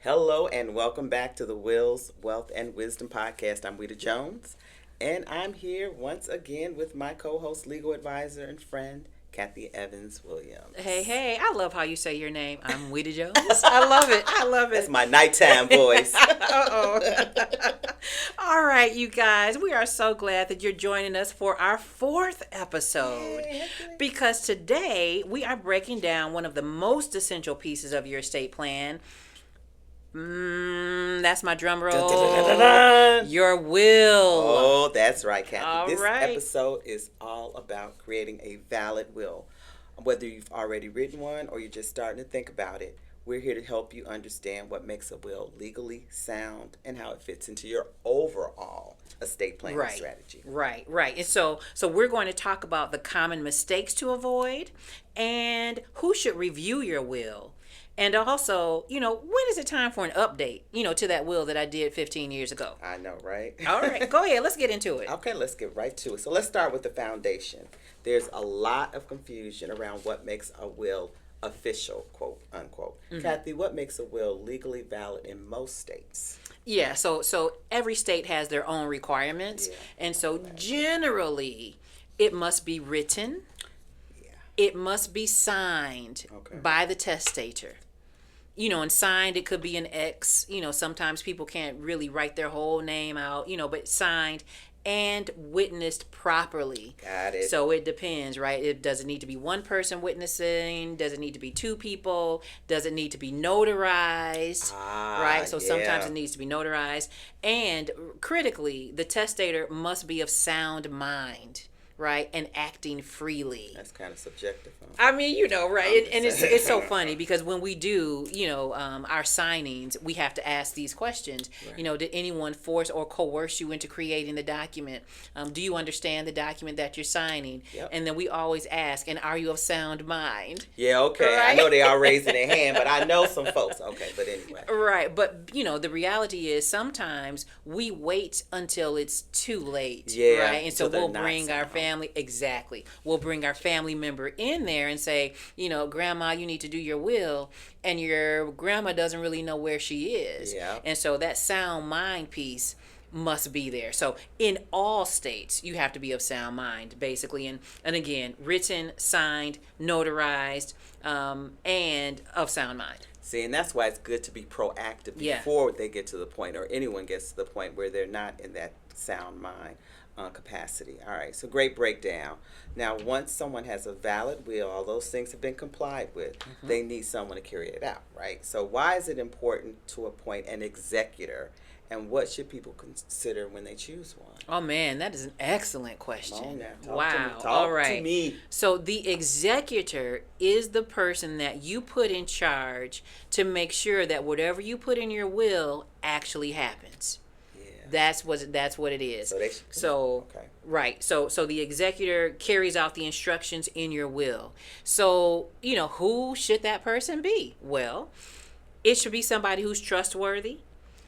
Hello and welcome back to the Wills, Wealth, and Wisdom podcast. I'm Ouida Jones, and I'm here once again with my co-host, legal advisor, and friend, Cathe Evans Williams. Hey, I love how you say your name. I'm Ouida Jones. I love it. That's my nighttime voice. Uh-oh. All right, you guys, we are so glad that you're joining us for our fourth episode. Yay. Because today we are breaking down one of the most essential pieces of your estate plan. That's my drum roll. Dun, dun, dun, dun, dun. Your will. Oh, that's right, Cathe. All This right. episode is all about creating a valid will. Whether you've already written one or you're just starting to think about it, we're here to help you understand what makes a will legally sound and how it fits into your overall estate planning strategy. Right. And so we're going to talk about the common mistakes to avoid and who should review your will. And also, when is it time for an update, to that will that I did 15 years ago? I know, right? All right, go ahead. Let's get into it. Okay, let's get right to it. So let's start with the foundation. There's a lot of confusion around what makes a will official, quote unquote. Mm-hmm. Cathe, what makes a will legally valid in most states? Yeah, so every state has their own requirements. Yeah. And so generally, it must be written. Yeah. It must be signed by the testator. And signed, it could be an X. Sometimes people can't really write their whole name out, but signed and witnessed properly. Got it. So it depends, right? Does it need to be one person witnessing? Does it need to be two people? Does it need to be notarized? Right? So sometimes it needs to be notarized. And critically, the testator must be of sound mind. Right, and acting freely. That's kind of subjective. Huh? I mean, right, and it's so funny because when we do, our signings, we have to ask these questions. Right. Did anyone force or coerce you into creating the document? Do you understand the document that you're signing? Yep. And then we always ask, and are you of sound mind? Yeah, okay. Right? I know they are raising their hand, but I know some folks. Okay, but anyway. Right, but the reality is sometimes we wait until it's too late. Yeah. Right, and so we'll bring our family. Exactly. We'll bring our family member in there and say, Grandma, you need to do your will. And your grandma doesn't really know where she is. Yeah. And so that sound mind piece must be there. So in all states, you have to be of sound mind, basically. And again, written, signed, notarized, and of sound mind. See, and that's why it's good to be proactive before they get to the point, or anyone gets to the point where they're not in that sound mind capacity. All right, so great breakdown. Now, once someone has a valid will, all those things have been complied with, they need someone to carry it out, right? So why is it important to appoint an executor, and what should people consider when they choose one? Oh, man, that is an excellent question. Come on now. Wow. Talk to me. So the executor is the person that you put in charge to make sure that whatever you put in your will actually happens. That's what it is. Right. So the executor carries out the instructions in your will. So, who should that person be? Well, it should be somebody who's trustworthy,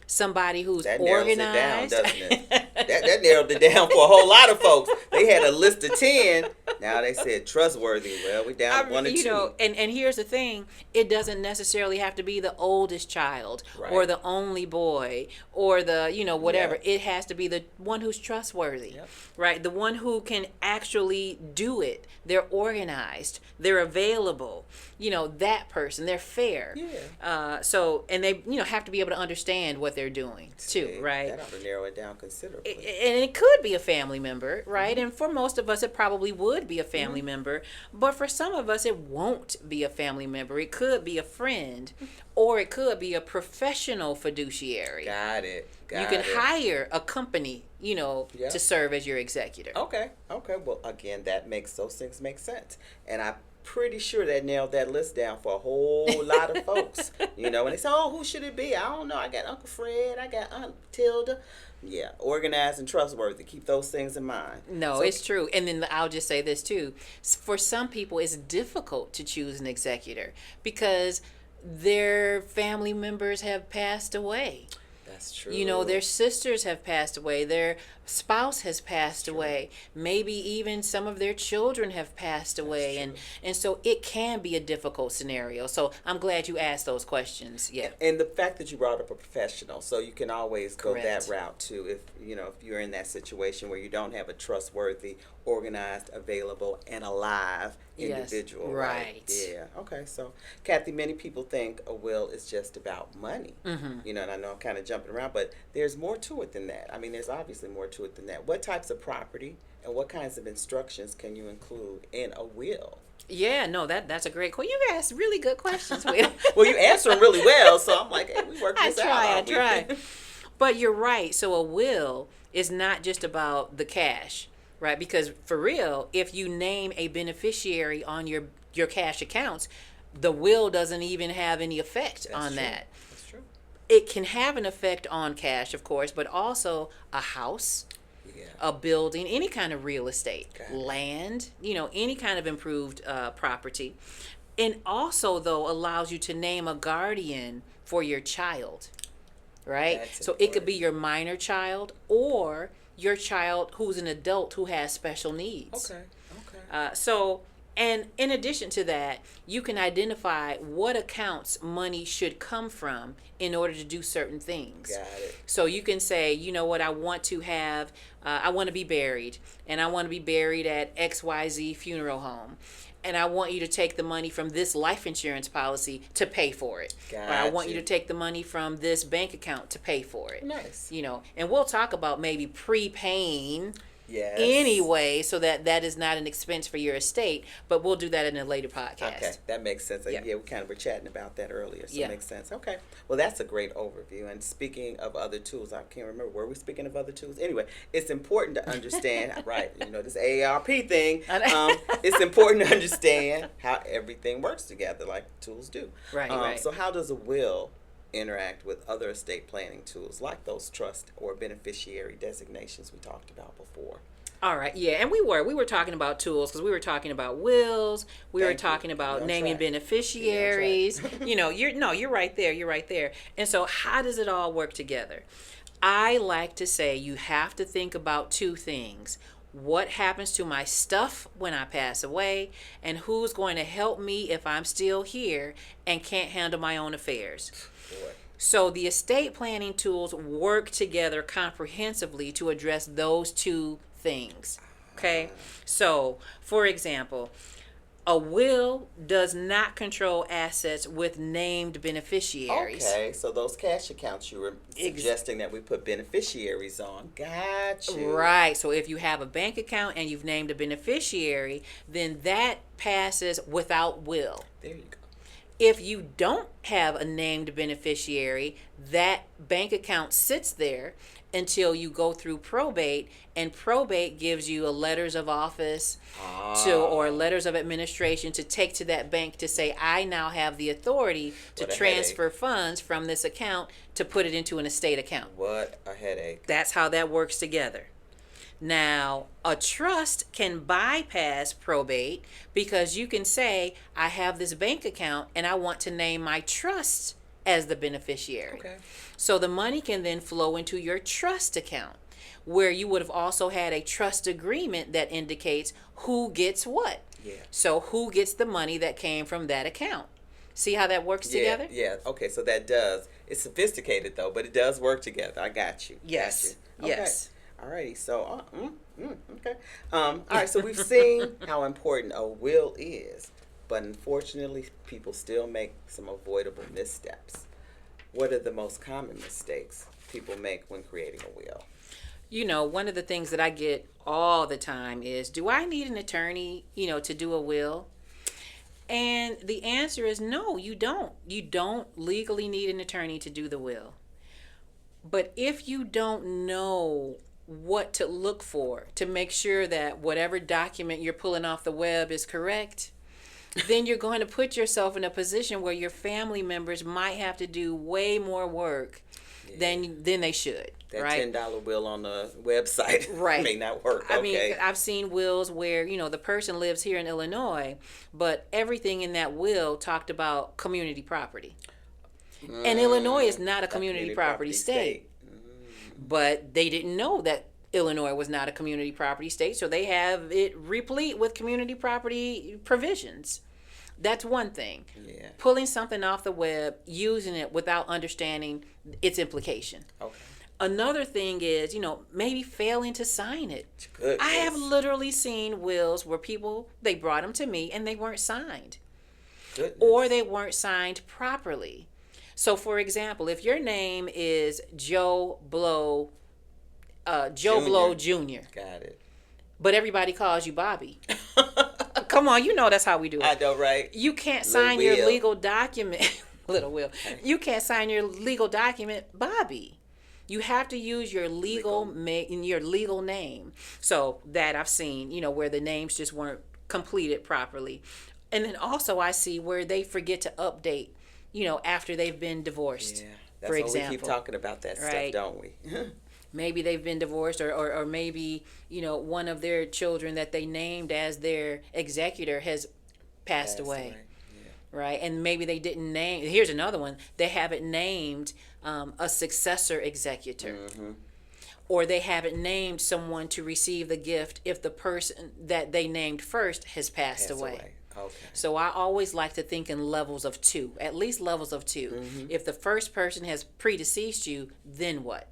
somebody who's organized. That narrows it down, doesn't it? that narrowed it down for a whole lot of folks. They had a list of 10. Now they said trustworthy. Well, we down to 1 or 2. And here's the thing. It doesn't necessarily have to be the oldest child or the only boy or the, whatever. Yeah. It has to be the one who's trustworthy, right? The one who can actually do it. They're organized. They're available. That person. They're fair. Yeah. And they, have to be able to understand what they're doing too, right? That ought to narrow it down considerably. And it could be a family member, right? Mm-hmm. And for most of us, it probably would be a family member. But for some of us, it won't be a family member. It could be a friend, or it could be a professional fiduciary. Got it. You can hire a company, to serve as your executor. Okay. Well, again, those things make sense. And I'm pretty sure that nailed that list down for a whole lot of folks. And they say, oh, who should it be? I don't know. I got Uncle Fred. I got Aunt Tilda. Yeah, organized and trustworthy. Keep those things in mind. No, it's true. And then I'll just say this too. For some people, it's difficult to choose an executor because their family members have passed away. That's true. You know, their sisters have passed away, their spouse has passed away, maybe even some of their children have passed away, and so it can be a difficult scenario. So I'm glad you asked those questions. Yeah. And the fact that you brought up a professional, so you can always go Correct. that route too. If if you're in that situation where you don't have a trustworthy, organized, available, and alive individual, right? Yeah. Okay. So, Cathe, many people think a will is just about money. Mm-hmm. And I know I'm kind of jumping around, but there's more to it than that. I mean, there's obviously more to it than that. What types of property and what kinds of instructions can you include in a will? Yeah, no, that's a great question. You asked really good questions. Will. Well, you answer them really well, so I'm like, hey, we work this out. I try. But you're right. So a will is not just about the cash, right? Because for real, if you name a beneficiary on your cash accounts, the will doesn't even have any effect on that. That's true. It can have an effect on cash, of course, but also a house, a building, any kind of real estate, land, any kind of improved property. And also, though, allows you to name a guardian for your child, right? That's so important. It could be your minor child or your child who's an adult who has special needs. Okay. And in addition to that, you can identify what accounts money should come from in order to do certain things. Got it. So you can say, you know what, I want to be buried, and I want to be buried at XYZ funeral home. And I want you to take the money from this life insurance policy to pay for it. Or I want you to take the money from this bank account to pay for it. Nice. And we'll talk about maybe prepaying Yes. anyway, so that is not an expense for your estate, but we'll do that in a later podcast. Okay, that makes sense. Yeah. We kind of were chatting about that earlier, so it makes sense. Okay, well, that's a great overview. And speaking of other tools, I can't remember, were we speaking of other tools? Anyway, it's important to understand, right, this AARP thing, it's important to understand how everything works together, like tools do. Right. So how does a will interact with other estate planning tools like those trust or beneficiary designations we talked about before? All right, yeah, and we were talking about tools because we were talking about wills, we were talking about naming beneficiaries. You're right there. And so how does it all work together? I like to say you have to think about two things. What happens to my stuff when I pass away, and who's going to help me if I'm still here and can't handle my own affairs? Boy. So the estate planning tools work together comprehensively to address those two things. Okay? So, for example, a will does not control assets with named beneficiaries. Okay, so those cash accounts you were suggesting that we put beneficiaries on. Got you. Right. So if you have a bank account and you've named a beneficiary, then that passes without will. There you go. If you don't have a named beneficiary, that bank account sits there until you go through probate, and probate gives you a letters of office or letters of administration to take to that bank to say, I now have the authority to transfer funds from this account to put it into an estate account. What a headache. That's how that works together. Now, a trust can bypass probate because you can say, I have this bank account and I want to name my trust as the beneficiary. Okay. So the money can then flow into your trust account, where you would have also had a trust agreement that indicates who gets what. Yeah. So who gets the money that came from that account. See how that works together? Yeah. Okay, so that does. It's sophisticated though, but it does work together. I got you. Yes. Got you. Okay. Yes. Alrighty, so okay. All right, so we've seen how important a will is, but unfortunately, people still make some avoidable missteps. What are the most common mistakes people make when creating a will? One of the things that I get all the time is, do I need an attorney, to do a will? And the answer is no, you don't. You don't legally need an attorney to do the will. But if you don't know what to look for to make sure that whatever document you're pulling off the web is correct, then you're going to put yourself in a position where your family members might have to do way more work than they should. That right? $10 will on the website may not work. I mean, I've seen wills where, the person lives here in Illinois, but everything in that will talked about community property. And Illinois is not a community property state. But they didn't know that Illinois was not a community property state, so they have it replete with community property provisions. That's one thing. Yeah. Pulling something off the web, using it without understanding its implication. Okay. Another thing is, maybe failing to sign it. Goodness. I have literally seen wills where they brought them to me and they weren't signed. Goodness. Or they weren't signed properly. So, for example, if your name is Joe Blow Jr. Got it. But everybody calls you Bobby. Come on, that's how we do it. I know, right? You can't sign your legal document, Little Will. You can't sign your legal document, Bobby. You have to use your legal name. So that I've seen, where the names just weren't completed properly. And then also I see where they forget to update, after they've been divorced. Yeah, that's for why example. we keep talking about that right? stuff, don't we? Maybe they've been divorced or maybe, one of their children that they named as their executor has passed away. Yeah. Right? And maybe they didn't name, here's another one, they haven't named a successor executor. Mm-hmm. Or they haven't named someone to receive the gift if the person that they named first has passed away. Okay. So I always like to think in levels of two, at least levels of two. Mm-hmm. If the first person has predeceased you, then what?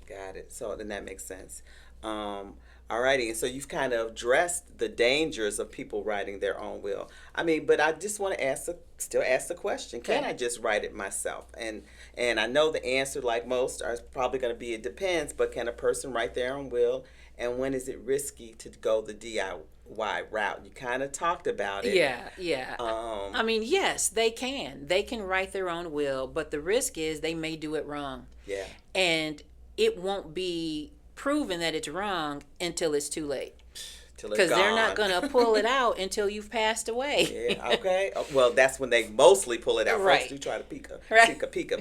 Got it. So then that makes sense. Alrighty, and so you've kind of addressed the dangers of people writing their own will. But I just want to still ask the question: can I just write it myself? And I know the answer, like most, are probably going to be it depends. But can a person write their own will? And when is it risky to go the DIY route? You kind of talked about it. Yeah. Yes, they can. They can write their own will, but the risk is they may do it wrong. Yeah. And it won't be proven that it's wrong until it's too late. Because they're not going to pull it out until you've passed away. Yeah, okay. Well, that's when they mostly pull it out. Right. Folks do try to peek,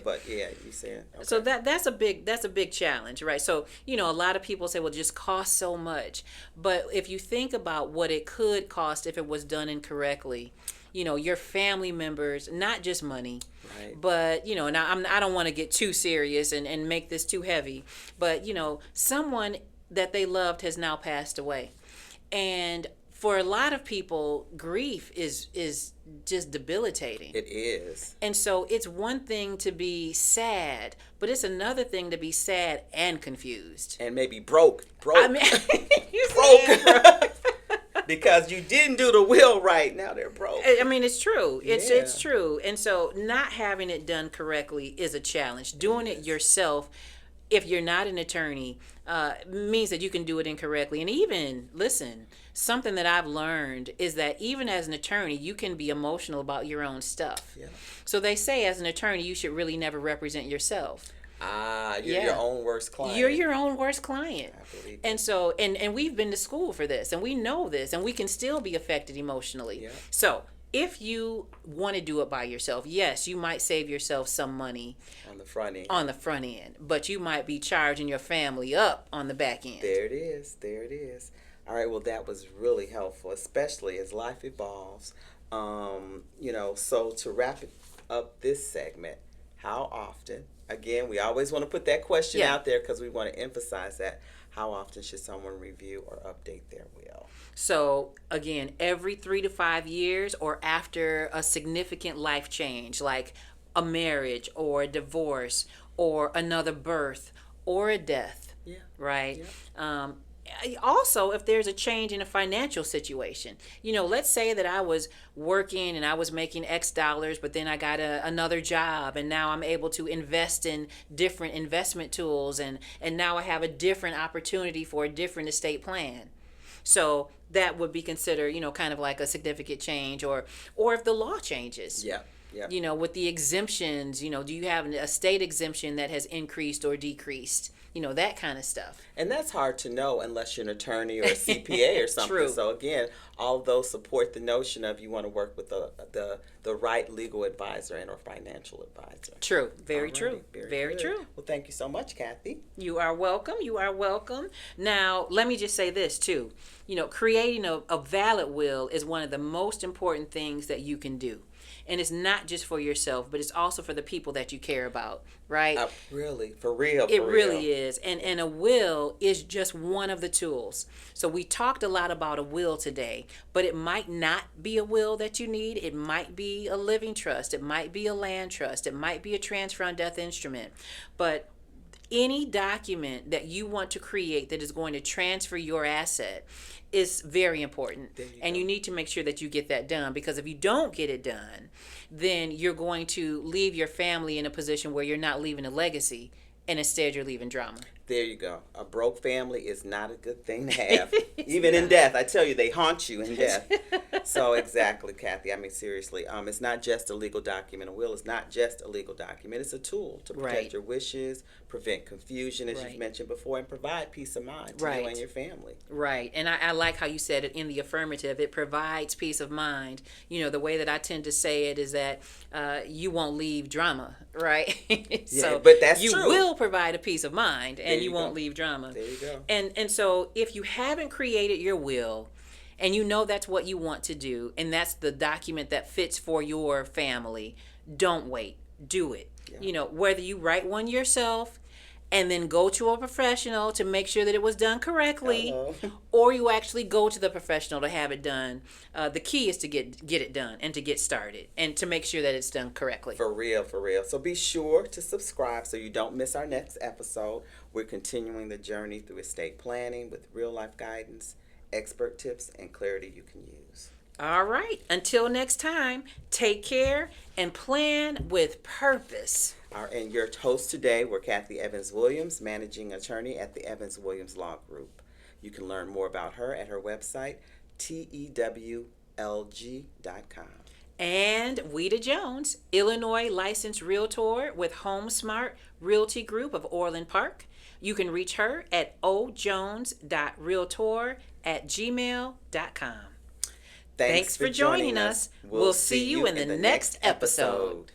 but yeah, you said. Okay. So that's a big challenge, right? So, a lot of people say, well, it just costs so much. But if you think about what it could cost if it was done incorrectly, your family members, not just money, right. But, now I don't want to get too serious and make this too heavy, but, someone that they loved has now passed away. And for a lot of people, grief is just debilitating. It is. And so it's one thing to be sad, but it's another thing to be sad and confused. And maybe broke. You broke. Because you didn't do the will right. Now they're broke. It's true. It's true. And so not having it done correctly is a challenge. Doing it yourself, if you're not an attorney, means that you can do it incorrectly. And even, listen, something that I've learned is that even as an attorney, you can be emotional about your own stuff. Yeah. So they say as an attorney, you should really never represent yourself. You're your own worst client. You're your own worst client. I believe and so, and we've been to school for this, and we know this, and we can still be affected emotionally. Yeah. So if you want to do it by yourself, yes, you might save yourself some money on the front end. But you might be charging your family up on the back end. There it is. All right, well, that was really helpful, especially as life evolves. So to wrap up this segment, how often, again, we always want to put that question out there because we want to emphasize that, how often should someone review or update their will? So, again, every 3 to 5 years or after a significant life change, like a marriage or a divorce or another birth or a death, right? Yeah. Also, if there's a change in a financial situation, let's say that I was working and I was making X dollars, but then I got another job and now I'm able to invest in different investment tools and now I have a different opportunity for a different estate plan. So that would be considered, kind of like a significant change or if the law changes. Yeah. With the exemptions, do you have a state exemption that has increased or decreased? That kind of stuff. And that's hard to know unless you're an attorney or a CPA or something. True. So again, all of those support the notion of you want to work with the right legal advisor and or financial advisor. True. Very true. Very true. Well, thank you so much, Cathe. You are welcome. Now, let me just say this too. Creating a valid will is one of the most important things that you can do. And it's not just for yourself, but it's also for the people that you care about, right? Really, for real. It really is. And a will is just one of the tools. So we talked a lot about a will today, but it might not be a will that you need. It might be a living trust. It might be a land trust. It might be a transfer on death instrument. But any document that you want to create that is going to transfer your asset is very important. And you need to make sure that you get that done, because if you don't get it done, then you're going to leave your family in a position where you're not leaving a legacy, and instead you're leaving drama. There you go. A broke family is not a good thing to have. Even in death. I tell you, they haunt you in death. So exactly, Cathe. I mean, seriously, it's not just a legal document. A will is not just a legal document. It's a tool to protect your wishes, prevent confusion, as you've mentioned before, and provide peace of mind to you and your family. Right. And I like how you said it in the affirmative. It provides peace of mind. You know, the way that I tend to say it is that you won't leave drama, right? So but that's true. You will provide a peace of mind, and you won't leave drama. There you go. And so if you haven't created your will, and you know that's what you want to do, and that's the document that fits for your family, don't wait. Do it. Yeah. You know, whether you write one yourself and then go to a professional to make sure that it was done correctly, or you actually go to the professional to have it done. The key is to get it done and to get started and to make sure that it's done correctly. For real, for real. So be sure to subscribe so you don't miss our next episode. We're continuing the journey through estate planning with real life guidance, expert tips, and clarity you can use. All right. Until next time, take care and plan with purpose. And your hosts today were Cathe Evans-Williams, managing attorney at the Evans-Williams Law Group. You can learn more about her at her website, tewlg.com. And Ouida Jones, Illinois licensed realtor with HomeSmart Realty Group of Orland Park. You can reach her at ojones.realtor@gmail.com. Thanks for joining us. We'll see you in the next episode.